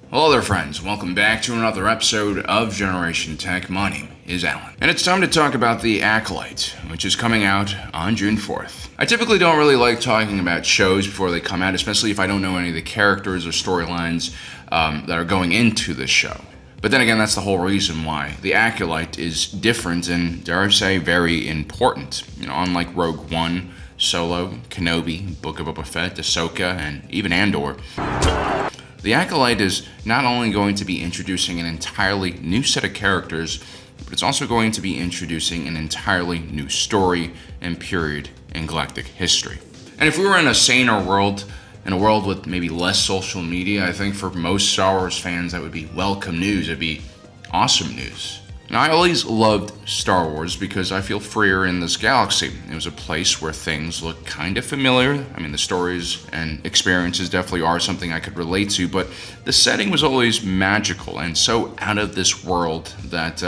Hello there friends, welcome back to another episode of Generation Tech. My name is Alan, and it's time to talk about the Acolyte, which is coming out on June 4th. I typically don't really like talking about shows before they come out, especially if I don't know any of the characters or storylines that are going into the show. But then again, that's the whole reason why the Acolyte is different and, dare I say, very important. Unlike Rogue One, Solo, Kenobi, Book of Boba Fett, Ahsoka, and even Andor, the Acolyte is not only going to be introducing an entirely new set of characters, but it's also going to be introducing an entirely new story and period in galactic history. And if we were in a saner world, in a world with maybe less social media, I think for most Star Wars fans that would be welcome news. It'd be awesome news. Now, I always loved Star Wars because I feel freer in this galaxy. It was a place where things look kind of familiar. I mean, the stories and experiences definitely are something I could relate to, but the setting was always magical and so out of this world that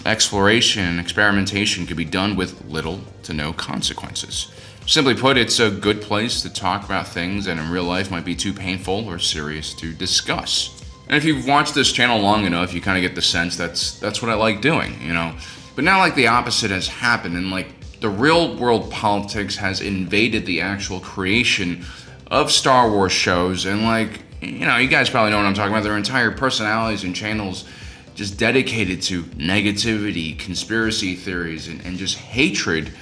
exploration and experimentation could be done with little to no consequences. Simply put, it's a good place to talk about things that in real life might be too painful or serious to discuss. And if you've watched this channel long enough, you kind of get the sense that's what I like doing, But now, the opposite has happened, and the real world politics has invaded the actual creation of Star Wars shows, and you guys probably know what I'm talking about. There are entire personalities and channels just dedicated to negativity, conspiracy theories, and just hatred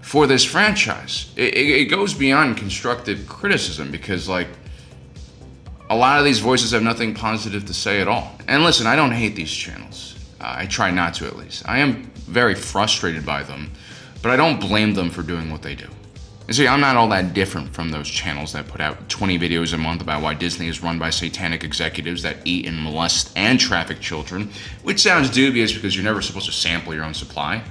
for this franchise. It goes beyond constructive criticism because, a lot of these voices have nothing positive to say at all. And listen, I don't hate these channels. I try not to, at least. I am very frustrated by them, but I don't blame them for doing what they do. You see, I'm not all that different from those channels that put out 20 videos a month about why Disney is run by satanic executives that eat and molest and traffic children, which sounds dubious because you're never supposed to sample your own supply.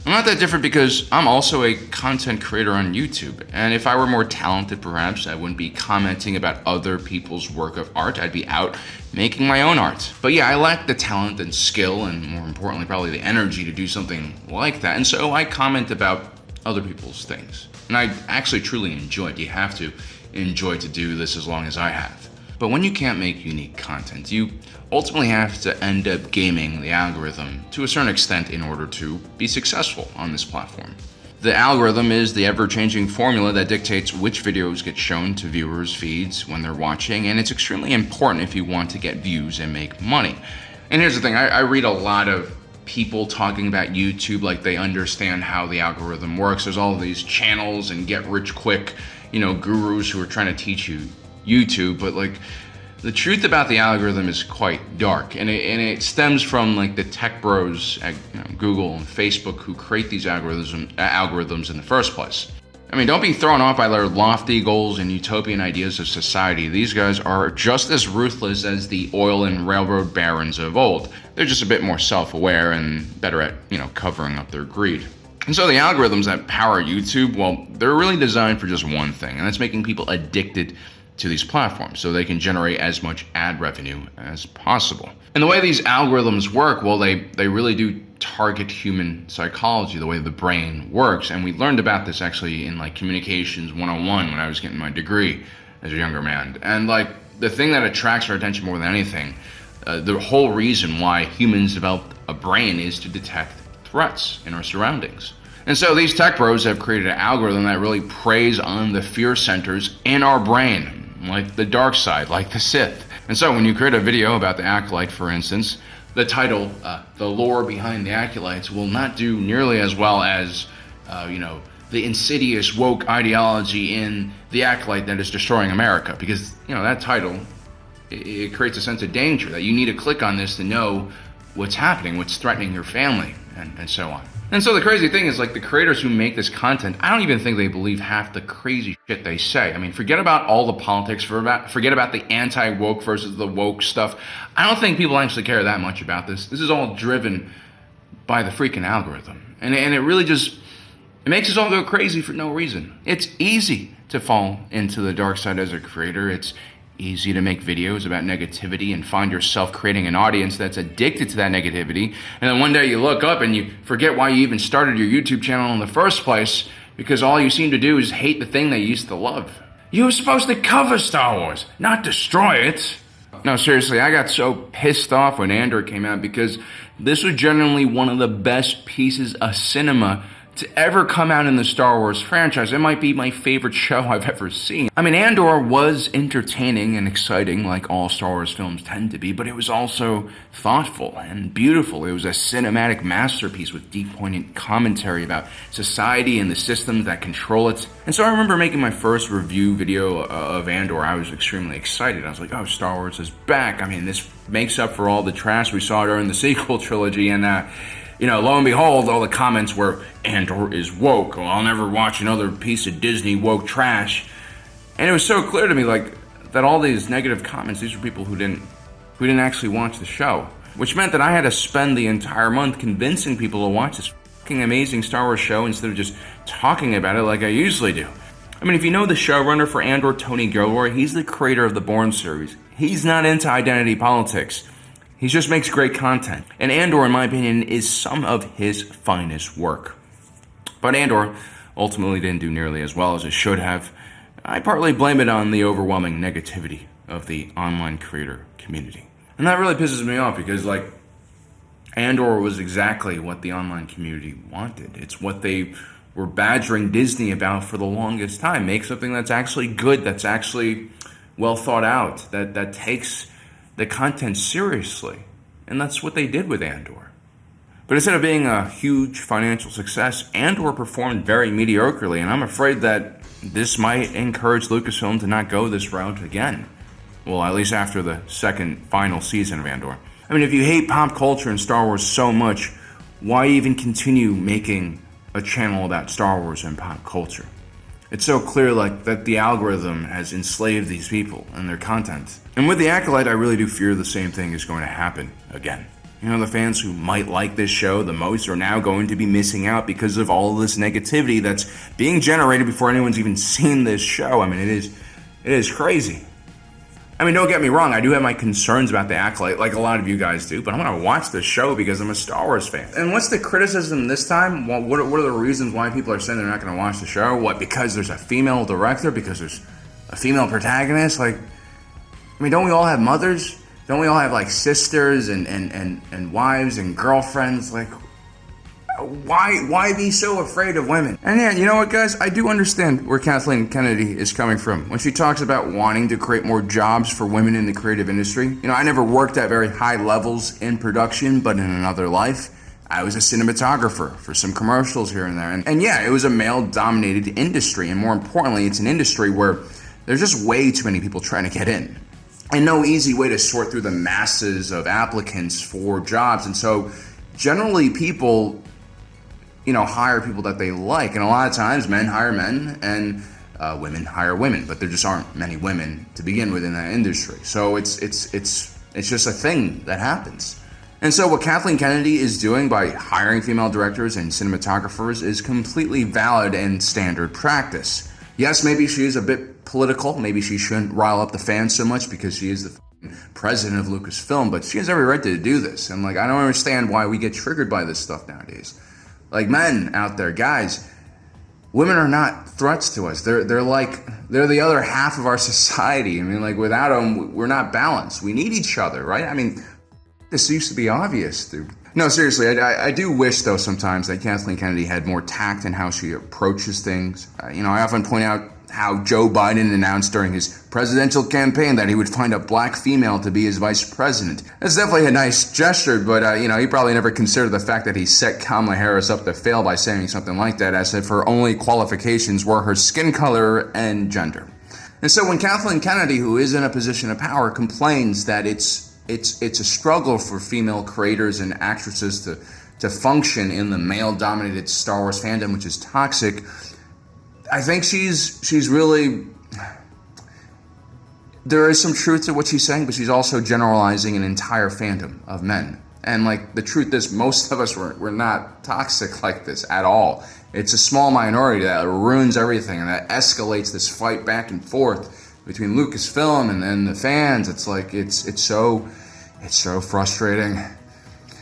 I'm not that different because I'm also a content creator on YouTube, and if I were more talented, perhaps I wouldn't be commenting about other people's work of art. I'd be out making my own art. But yeah, I lack the talent and skill, and more importantly, probably the energy to do something like that, and so I comment about other people's things. And I actually truly enjoy it. You have to enjoy to do this as long as I have. But when you can't make unique content, you ultimately have to end up gaming the algorithm to a certain extent in order to be successful on this platform. The algorithm is the ever-changing formula that dictates which videos get shown to viewers' feeds when they're watching, and it's extremely important if you want to get views and make money. And here's the thing, I read a lot of people talking about YouTube like they understand how the algorithm works. There's all of these channels and get-rich-quick, gurus who are trying to teach you YouTube, but the truth about the algorithm is quite dark, and it stems from the tech bros at Google and Facebook who create these algorithms in the first place. I mean, don't be thrown off by their lofty goals and utopian ideas of society. These guys are just as ruthless as the oil and railroad barons of old. They're just a bit more self-aware and better at, covering up their greed. And so the algorithms that power YouTube, well, they're really designed for just one thing, and that's making people addicted to these platforms so they can generate as much ad revenue as possible. And the way these algorithms work, well, they really do target human psychology, the way the brain works. And we learned about this actually in Communications 101 when I was getting my degree as a younger man. And the thing that attracts our attention more than anything, the whole reason why humans developed a brain is to detect threats in our surroundings. And so these tech bros have created an algorithm that really preys on the fear centers in our brain, like the dark side, like the Sith. And so when you create a video about the Acolyte, for instance, the title, The Lore Behind the Acolytes, will not do nearly as well as, the insidious woke ideology in the Acolyte that is destroying America. Because, that title, it creates a sense of danger that you need to click on this to know what's happening, what's threatening your family, and so on. And so the crazy thing is, the creators who make this content, I don't even think they believe half the crazy shit they say. I mean, forget about all the politics, forget about the anti-woke versus the woke stuff. I don't think people actually care that much about this. This is all driven by the freaking algorithm. And it really just, it makes us all go crazy for no reason. It's easy to fall into the dark side as a creator. It's easy to make videos about negativity and find yourself creating an audience that's addicted to that negativity. And then one day you look up and you forget why you even started your YouTube channel in the first place because all you seem to do is hate the thing that you used to love. You were supposed to cover Star Wars, not destroy it. No, seriously, I got so pissed off when Andor came out because this was genuinely one of the best pieces of cinema to ever come out in the Star Wars franchise. It might be my favorite show I've ever seen. I mean, Andor was entertaining and exciting like all Star Wars films tend to be, but it was also thoughtful and beautiful. It was a cinematic masterpiece with deep, poignant commentary about society and the systems that control it. And so I remember making my first review video of Andor. I was extremely excited. I was like, oh, Star Wars is back. I mean, this makes up for all the trash we saw during the sequel trilogy, and lo and behold, all the comments were, Andor is woke. Well, I'll never watch another piece of Disney woke trash. And it was so clear to me, that all these negative comments, these were people who didn't actually watch the show. Which meant that I had to spend the entire month convincing people to watch this fucking amazing Star Wars show instead of just talking about it like I usually do. I mean, if you know the showrunner for Andor, Tony Gilroy, he's the creator of the Bourne series. He's not into identity politics. He just makes great content. And Andor, in my opinion, is some of his finest work. But Andor ultimately didn't do nearly as well as it should have. I partly blame it on the overwhelming negativity of the online creator community. And that really pisses me off because, Andor was exactly what the online community wanted. It's what they were badgering Disney about for the longest time. Make something that's actually good, that's actually well thought out, that takes the content seriously. And that's what they did with Andor. But instead of being a huge financial success, Andor performed very mediocrely, and I'm afraid that this might encourage Lucasfilm to not go this route again. Well, at least after the second final season of Andor. I mean, if you hate pop culture and Star Wars so much, why even continue making a channel about Star Wars and pop culture? It's so clear that the algorithm has enslaved these people and their content. And with the Acolyte, I really do fear the same thing is going to happen again. The fans who might like this show the most are now going to be missing out because of all of this negativity that's being generated before anyone's even seen this show. I mean, it is crazy. I mean, don't get me wrong, I do have my concerns about the Acolyte, like a lot of you guys do, but I'm going to watch this show because I'm a Star Wars fan. And what's the criticism this time? What are the reasons why people are saying they're not going to watch the show? What, because there's a female director? Because there's a female protagonist? Don't we all have mothers? Don't we all have, sisters and wives and girlfriends? Why be so afraid of women? And yeah, you know what, guys? I do understand where Kathleen Kennedy is coming from when she talks about wanting to create more jobs for women in the creative industry. I never worked at very high levels in production, but in another life, I was a cinematographer for some commercials here and there. And yeah, it was a male-dominated industry. And more importantly, it's an industry where there's just way too many people trying to get in. And no easy way to sort through the masses of applicants for jobs. And so generally people hire people that they like. And a lot of times men hire men and women hire women, but there just aren't many women to begin with in that industry. So it's just a thing that happens. And so what Kathleen Kennedy is doing by hiring female directors and cinematographers is completely valid and standard practice. Yes, maybe she is a bit political. Maybe she shouldn't rile up the fans so much because she is the president of Lucasfilm, but she has every right to do this. And I don't understand why we get triggered by this stuff nowadays. Men out there, guys, women are not threats to us. They're the other half of our society. Without them, we're not balanced. We need each other, right? This used to be obvious, dude. No, seriously, I do wish, though, sometimes that Kathleen Kennedy had more tact in how she approaches things. I often point out how Joe Biden announced during his presidential campaign that he would find a black female to be his vice president. That's definitely a nice gesture, but, he probably never considered the fact that he set Kamala Harris up to fail by saying something like that, as if her only qualifications were her skin color and gender. And so when Kathleen Kennedy, who is in a position of power, complains that it's a struggle for female creators and actresses to function in the male-dominated Star Wars fandom, which is toxic, I think she's really... There is some truth to what she's saying, but she's also generalizing an entire fandom of men. And the truth is, most of us we're not toxic like this at all. It's a small minority that ruins everything and that escalates this fight back and forth between Lucasfilm and then the fans. It's so frustrating.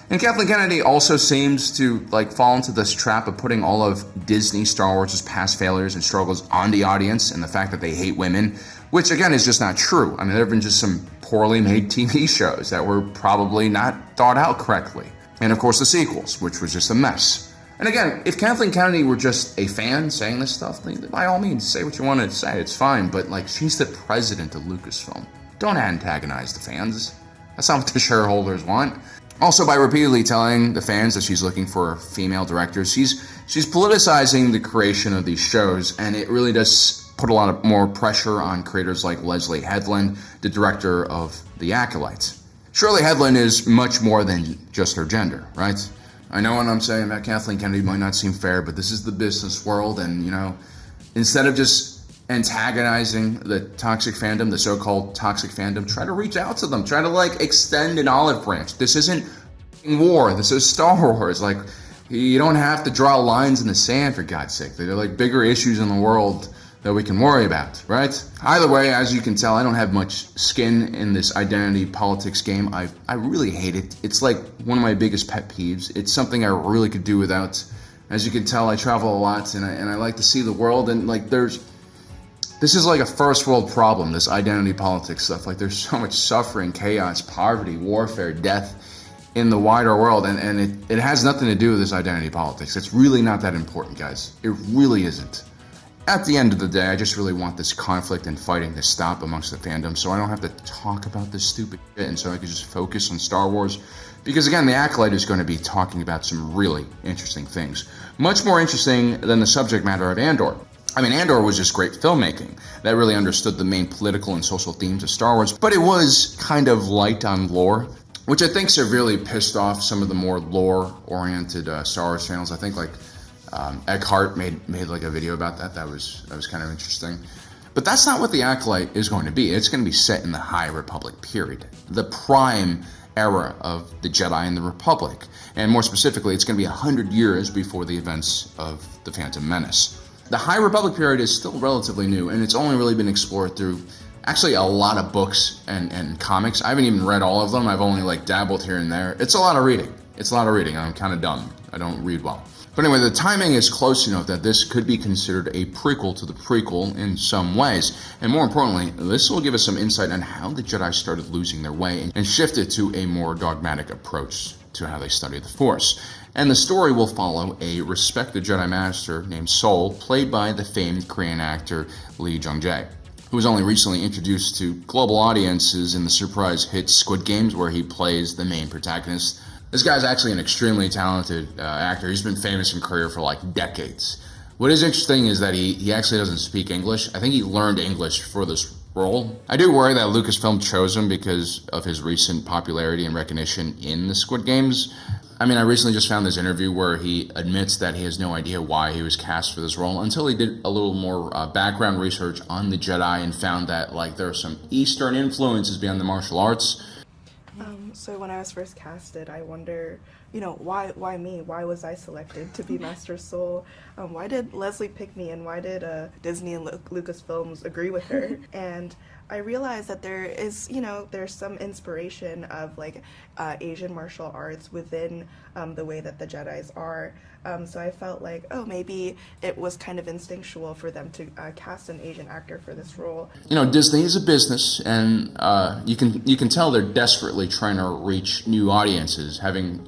And Kathleen Kennedy also seems to fall into this trap of putting all of Disney Star Wars' past failures and struggles on the audience and the fact that they hate women, which again is just not true. I mean, there have been just some poorly made TV shows that were probably not thought out correctly. And of course the sequels, which was just a mess. And again, if Kathleen Kennedy were just a fan saying this stuff, then by all means, say what you want to say, it's fine. But like, she's the president of Lucasfilm. Don't antagonize the fans. That's not what the shareholders want. Also, by repeatedly telling the fans that she's looking for female directors, she's politicizing the creation of these shows, and it really does put a lot of more pressure on creators like Leslie Headland, the director of The Acolyte. Shirley Headland is much more than just her gender, right? I know what I'm saying about Kathleen Kennedy might not seem fair, but this is the business world, and, you know, instead of just antagonizing the toxic fandom, the so-called toxic fandom, try to reach out to them. Try to, like, extend an olive branch. This isn't war. This is Star Wars. Like, you don't have to draw lines in the sand, for God's sake. There are, like, bigger issues in the world that we can worry about, right? Either way, as you can tell, I don't have much skin in this identity politics game. I really hate it. It's like one of my biggest pet peeves. It's something I really could do without. As you can tell, I travel a lot, and I like to see the world, and like this is like a first world problem, this identity politics stuff. Like, there's so much suffering, chaos, poverty, warfare, death in the wider world, and it has nothing to do with this identity politics. It's really not that important, guys. It really isn't. At the end of the day, I just really want this conflict and fighting to stop amongst the fandom, so I don't have to talk about this stupid shit, and so I can just focus on Star Wars. Because again, The Acolyte is going to be talking about some really interesting things. Much more interesting than the subject matter of Andor. I mean, Andor was just great filmmaking that really understood the main political and social themes of Star Wars, but it was kind of light on lore, which I think severely pissed off some of the more lore-oriented Star Wars channels. I think, like, Eckhart made like a video about that. That was kind of interesting. But that's not what The Acolyte is going to be. It's going to be set in the High Republic period, the prime era of the Jedi and the Republic. And more specifically, it's going to be 100 years before the events of The Phantom Menace. The High Republic period is still relatively new, and it's only really been explored through actually a lot of books and comics. I haven't even read all of them. I've only like dabbled here and there. It's a lot of reading. I'm kind of dumb. I don't read well. But anyway, the timing is close enough that this could be considered a prequel to the prequel in some ways. And more importantly, this will give us some insight on how the Jedi started losing their way and shifted to a more dogmatic approach to how they study the Force. And the story will follow a respected Jedi Master named Sol, played by the famed Korean actor Lee Jung-jae, who was only recently introduced to global audiences in the surprise hit Squid Games, where he plays the main protagonist. This guy's actually an extremely talented actor. He's been famous in Korea for like decades. What is interesting is that he actually doesn't speak English. I think he learned English for this role. I do worry that Lucasfilm chose him because of his recent popularity and recognition in the Squid Games. I mean, I recently just found this interview where he admits that he has no idea why he was cast for this role until he did a little more background research on the Jedi and found that like there are some Eastern influences beyond the martial arts. So when I was first casted, I wonder, why me? Why was I selected to be Master Sol? Why did Leslie pick me, and why did Disney and Lucasfilms agree with her? And I realized that there is, there's some inspiration of like Asian martial arts within the way that the Jedis are. So I felt like, maybe it was kind of instinctual for them to cast an Asian actor for this role. Disney is a business, and you can tell they're desperately trying to reach new audiences, having,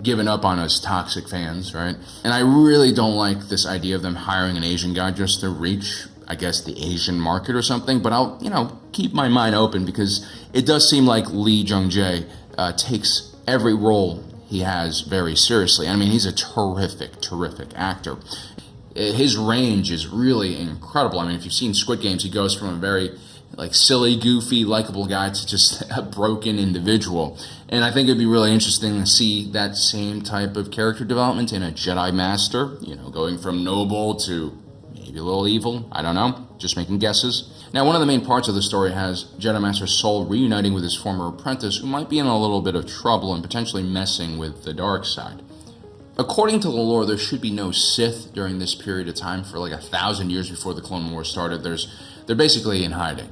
given up on us toxic fans, right? And I really don't like this idea of them hiring an Asian guy just to reach, I guess, the Asian market or something, but I'll, keep my mind open because it does seem like Lee Jung-jae takes every role he has very seriously. I mean, he's a terrific actor. His range is really incredible. I mean, if you've seen Squid Games, he goes from a very like silly, goofy, likable guy to just a broken individual. And I think it'd be really interesting to see that same type of character development in a Jedi Master, going from noble to maybe a little evil. I don't know, just making guesses. Now, one of the main parts of the story has Jedi Master Sol reuniting with his former apprentice, who might be in a little bit of trouble and potentially messing with the dark side. According to the lore, there should be no Sith during this period of time for like 1,000 years before the Clone Wars started. They're basically in hiding.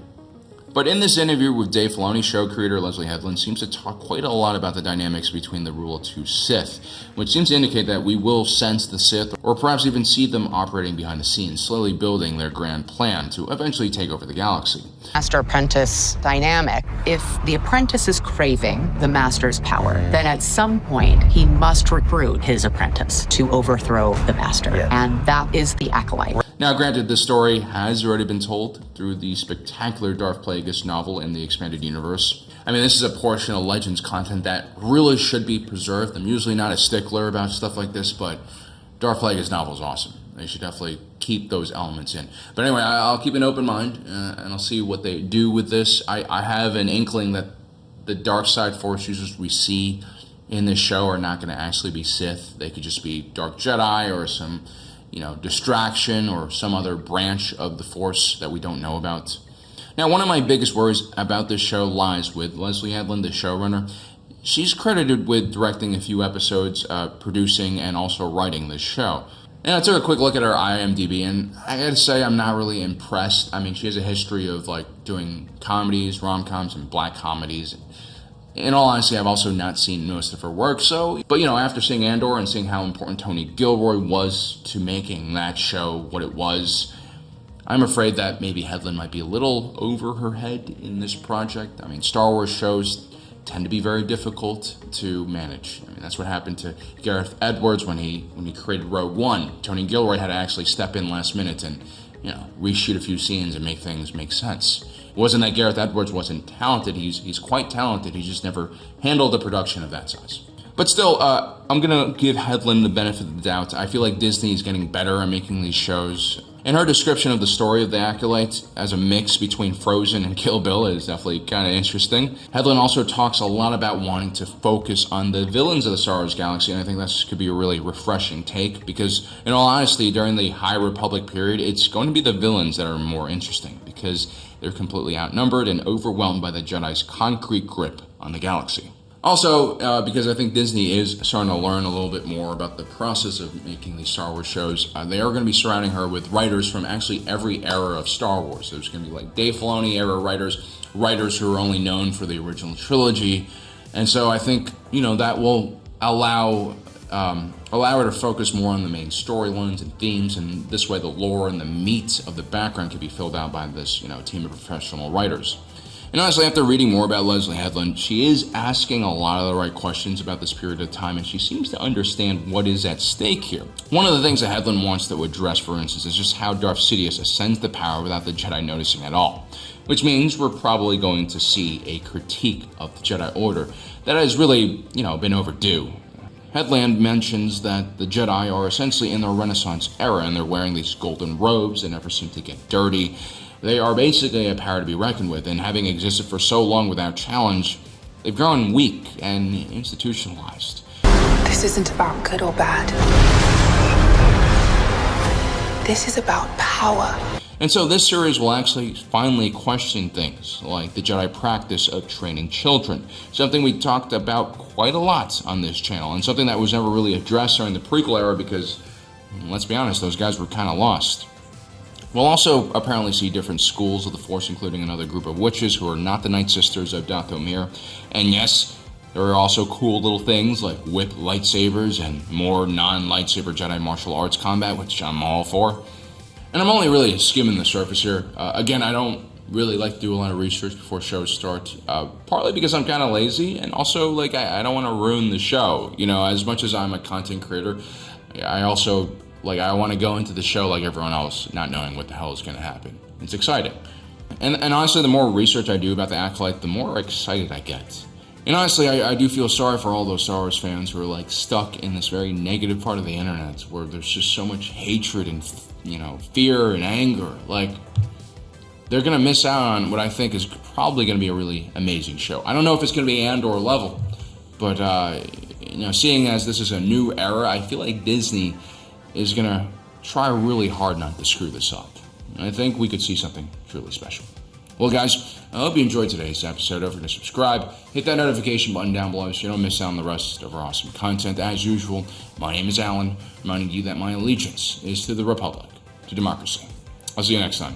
But in this interview with Dave Filoni, show creator Leslie Headland seems to talk quite a lot about the dynamics between the rule of two Sith, which seems to indicate that we will sense the Sith, or perhaps even see them operating behind the scenes, slowly building their grand plan to eventually take over the galaxy. Master-apprentice dynamic. If the apprentice is craving the master's power, then at some point he must recruit his apprentice to overthrow the master. Yeah. And that is the Acolyte. Now, granted, this story has already been told through the spectacular Darth Plagueis novel in the expanded universe. I mean, this is a portion of Legends content that really should be preserved. I'm usually not a stickler about stuff like this, but Darth Plagueis novel is awesome. They should definitely keep those elements in. But anyway, I'll keep an open mind, and I'll see what they do with this. I have an inkling that the dark side Force users we see in this show are not going to actually be Sith. They could just be Dark Jedi or some, distraction or some other branch of the Force that we don't know about. Now, one of my biggest worries about this show lies with Leslie Headland, the showrunner. She's credited with directing a few episodes, producing, and also writing this show. And I took a quick look at her IMDb, and I gotta say I'm not really impressed. I mean, she has a history of doing comedies, rom-coms, and black comedies. In all honesty, I've also not seen most of her work, but after seeing Andor and seeing how important Tony Gilroy was to making that show what it was, I'm afraid that maybe Headland might be a little over her head in this project. I mean, Star Wars shows tend to be very difficult to manage. I mean, that's what happened to Gareth Edwards when he created Rogue One. Tony Gilroy had to actually step in last minute and, reshoot a few scenes and make things make sense. It wasn't that Gareth Edwards wasn't talented. He's quite talented. He just never handled a production of that size. But still, I'm going to give Headland the benefit of the doubt. I feel like Disney is getting better at making these shows. And her description of the story of the Acolyte as a mix between Frozen and Kill Bill is definitely kind of interesting. Headland also talks a lot about wanting to focus on the villains of the Star Wars galaxy, and I think this could be a really refreshing take, because in all honesty, during the High Republic period, it's going to be the villains that are more interesting, because they're completely outnumbered and overwhelmed by the Jedi's concrete grip on the galaxy. Also, because I think Disney is starting to learn a little bit more about the process of making these Star Wars shows, they are going to be surrounding her with writers from actually every era of Star Wars. There's going to be Dave Filoni era writers who are only known for the original trilogy. And so I think, that will allow her to focus more on the main storylines and themes, and this way the lore and the meat of the background can be filled out by this, team of professional writers. And honestly, after reading more about Leslie Headland, she is asking a lot of the right questions about this period of time, and she seems to understand what is at stake here. One of the things that Headland wants to address, for instance, is just how Darth Sidious ascends the power without the Jedi noticing at all. Which means we're probably going to see a critique of the Jedi Order that has really, been overdue. Headland mentions that the Jedi are essentially in the Renaissance era, and they're wearing these golden robes that never seem to get dirty. They are basically a power to be reckoned with, and having existed for so long without challenge, they've grown weak and institutionalized. This isn't about good or bad. This is about power. And so this series will actually finally question things like the Jedi practice of training children, something we talked about quite a lot on this channel, and something that was never really addressed during the prequel era because, let's be honest, those guys were kind of lost. We'll also apparently see different schools of the Force, including another group of witches who are not the Night Sisters of Dathomir. And yes, there are also cool little things like whip lightsabers and more non-lightsaber Jedi martial arts combat, which I'm all for. And I'm only really skimming the surface here. Again, I don't really like to do a lot of research before shows start, partly because I'm kind of lazy, and also I don't want to ruin the show. As much as I'm a content creator, I also I want to go into the show like everyone else, not knowing what the hell is going to happen. It's exciting. And honestly, the more research I do about the Acolyte, the more excited I get. And honestly, I do feel sorry for all those Star Wars fans who are stuck in this very negative part of the internet where there's just so much hatred and, fear and anger. They're going to miss out on what I think is probably going to be a really amazing show. I don't know if it's going to be Andor level, but, seeing as this is a new era, I feel like Disney is going to try really hard not to screw this up. And I think we could see something truly special. Well, guys, I hope you enjoyed today's episode. Don't forget to subscribe. Hit that notification button down below so you don't miss out on the rest of our awesome content. As usual, my name is Alan, reminding you that my allegiance is to the Republic, to democracy. I'll see you next time.